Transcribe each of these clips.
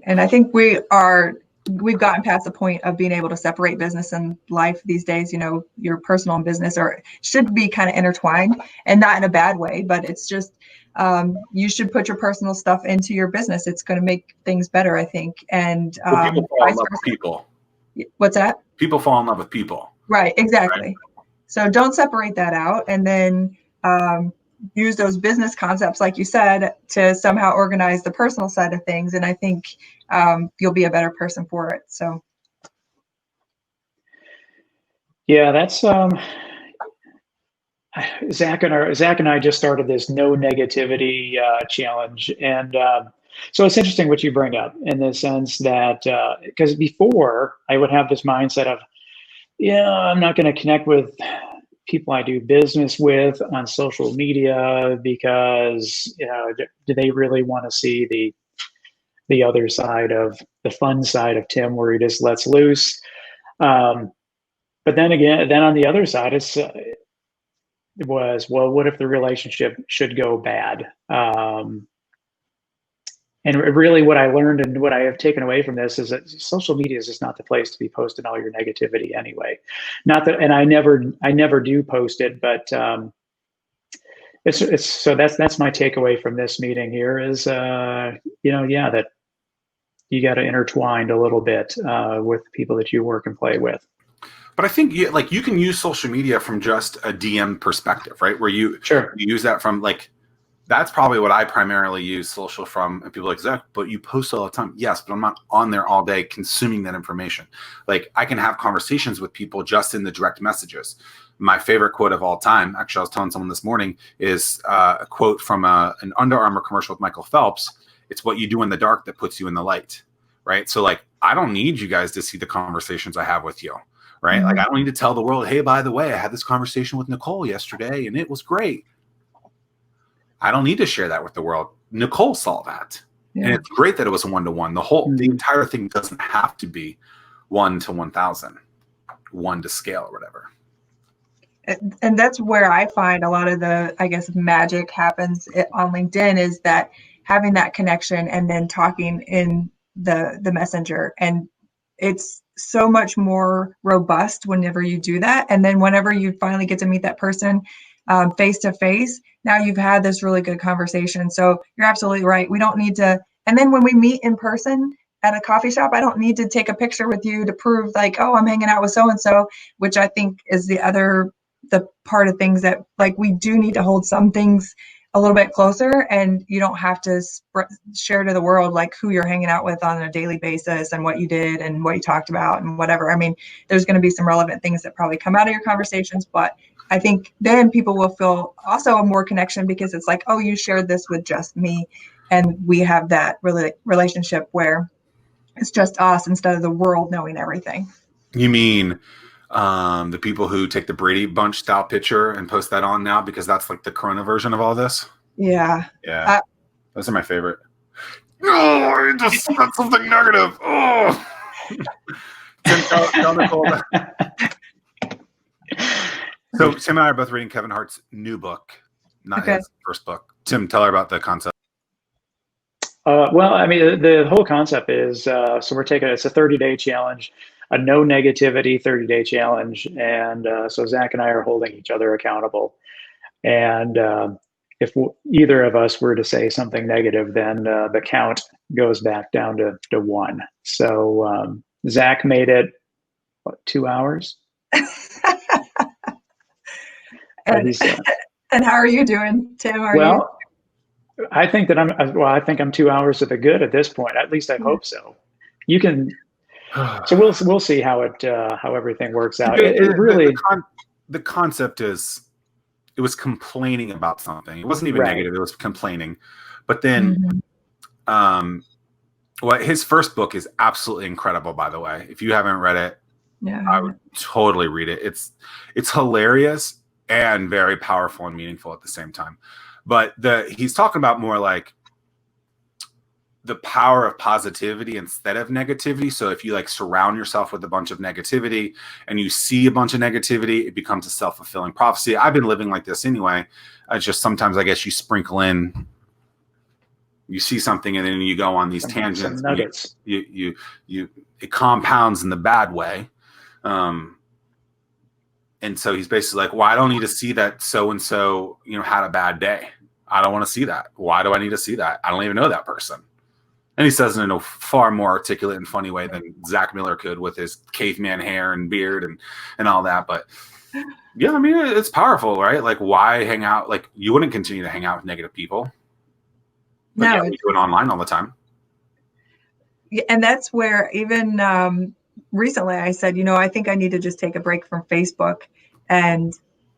And I think we've gotten past the point of being able to separate business and life these days. You know, your personal and business should be kind of intertwined, and not in a bad way, but it's just you should put your personal stuff into your business. It's going to make things better, I think. And people fall in love with people. What's that? People fall in love with people. Right, exactly. Right. So don't separate that out, and then use those business concepts, like you said, to somehow organize the personal side of things. And I think you'll be a better person for it. So. Yeah, that's Zack and I just started this no negativity challenge, and so it's interesting what you bring up in the sense that because before I would have this mindset of, I'm not going to connect with people I do business with on social media because do they really want to see the other side of the fun side of Tim where he just lets loose? But then on the other side, it was, well, what if the relationship should go bad? And really what I learned and what I have taken away from this is that social media is just not the place to be posting all your negativity anyway. Not that, and I never do post it, but it's so that's my takeaway from this meeting here is, that you got to intertwine a little bit with people that you work and play with. But I think you can use social media from just a DM perspective, right? Where you use that from that's probably what I primarily use social from. And people are like, Zack, but you post all the time. Yes, but I'm not on there all day consuming that information. Like I can have conversations with people just in the direct messages. My favorite quote of all time, actually I was telling someone this morning, is a quote from an Under Armour commercial with Michael Phelps. It's what you do in the dark that puts you in the light, right? So I don't need you guys to see the conversations I have with you, right? Mm-hmm. I don't need to tell the world, hey, by the way, I had this conversation with Nicole yesterday and it was great. I don't need to share that with the world. Nicole saw that. Yeah. And it's great that it was a 1-to-1. The entire thing doesn't have to be 1 to 1,000, 1 to scale or whatever. And that's where I find a lot of the, I guess, magic happens on LinkedIn, is that having that connection and then talking in the messenger. And it's so much more robust whenever you do that. And then whenever you finally get to meet that person face to face, now you've had this really good conversation. So you're absolutely right. We don't need to. And then when we meet in person at a coffee shop, I don't need to take a picture with you to prove I'm hanging out with so-and-so, which I think is the part of things that we do need to hold some things a little bit closer, and you don't have to share to the world who you're hanging out with on a daily basis and what you did and what you talked about and whatever. I mean, there's going to be some relevant things that probably come out of your conversations, but I think then people will feel also a more connection because it's you shared this with just me, and we have that relationship where it's just us instead of the world knowing everything. You mean the people who take the Brady Bunch style picture and post that on now because that's the Corona version of all this? Yeah. Yeah. Those are my favorite. No, I just said something negative. Oh. Tell Nicole that. So Tim and I are both reading Kevin Hart's new book, not his first book. Tim, tell her about the concept. Well, I mean, the whole concept is, so we're it's a 30-day challenge, a no negativity 30-day challenge. And so Zack and I are holding each other accountable. And if either of us were to say something negative, then the count goes back down to 1. So Zack made it, 2 hours? And how are you doing, Tim? I think that I'm 2 hours to the good at this point. At least I hope so. You can. So we'll see how everything works out. The concept is, it was complaining about something. It wasn't even negative. It was complaining. But then, his first book is absolutely incredible. By the way, if you haven't read it, I would totally read it. It's hilarious and very powerful and meaningful at the same time. But he's talking about more the power of positivity instead of negativity. So if you surround yourself with a bunch of negativity and you see a bunch of negativity, it becomes a self-fulfilling prophecy. I've been living like this anyway. It's just sometimes I guess you sprinkle in you see something and then you go on these tangents. Some nuggets. It compounds in the bad way. And so he's basically like, well, I don't need to see that so-and-so, had a bad day. I don't want to see that. Why do I need to see that? I don't even know that person. And he says it in a far more articulate and funny way than Zack Miller could with his caveman hair and beard and all that. But yeah, I mean, it's powerful, right? Like, why hang out? Like, you wouldn't continue to hang out with negative people. But No, yeah, we do it online all the time. Yeah, and that's where even recently I said, I think I need to just take a break from Facebook, and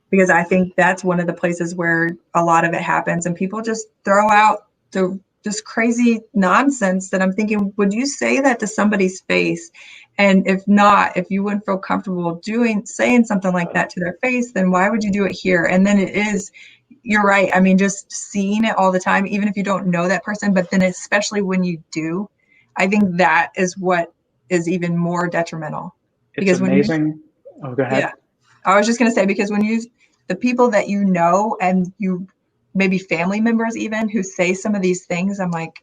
because I think that's one of the places where a lot of it happens, and people just throw out this crazy nonsense that I'm thinking, would you say that to somebody's face? And if not, if you wouldn't feel comfortable saying something like that to their face, then why would you do it here? And then you're right. I mean, just seeing it all the time, even if you don't know that person, but then especially when you do, I think that is what is even more detrimental. It's amazing. Oh, go ahead. Yeah. I was just going to say, because when the people that you know, and you maybe family members even, who say some of these things, I'm like,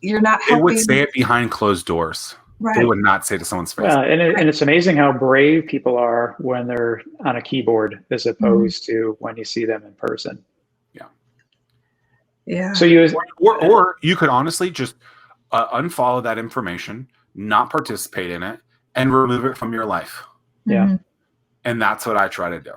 you're not helping. They would say it behind closed doors. Right. They would not say to someone's face. Well, and it's amazing how brave people are when they're on a keyboard as opposed to when you see them in person. Yeah. Yeah. So or you could honestly just unfollow that information, not participate in it, and remove it from your life. Yeah. And that's what I try to do.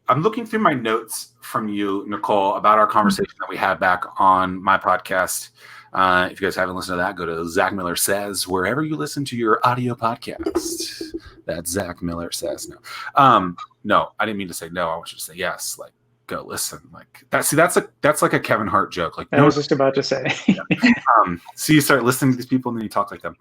I'm looking through my notes from you, Nicole, about our conversation that we had back on my podcast. If you guys haven't listened to that, go to Zack Miller Says, wherever you listen to your audio podcast. That's Zack Miller Says. No, I didn't mean to say no. I want you to say yes. Like, go listen. Like that. See, that's like a Kevin Hart joke. Like, I was just about to say. So you start listening to these people and then you talk like them.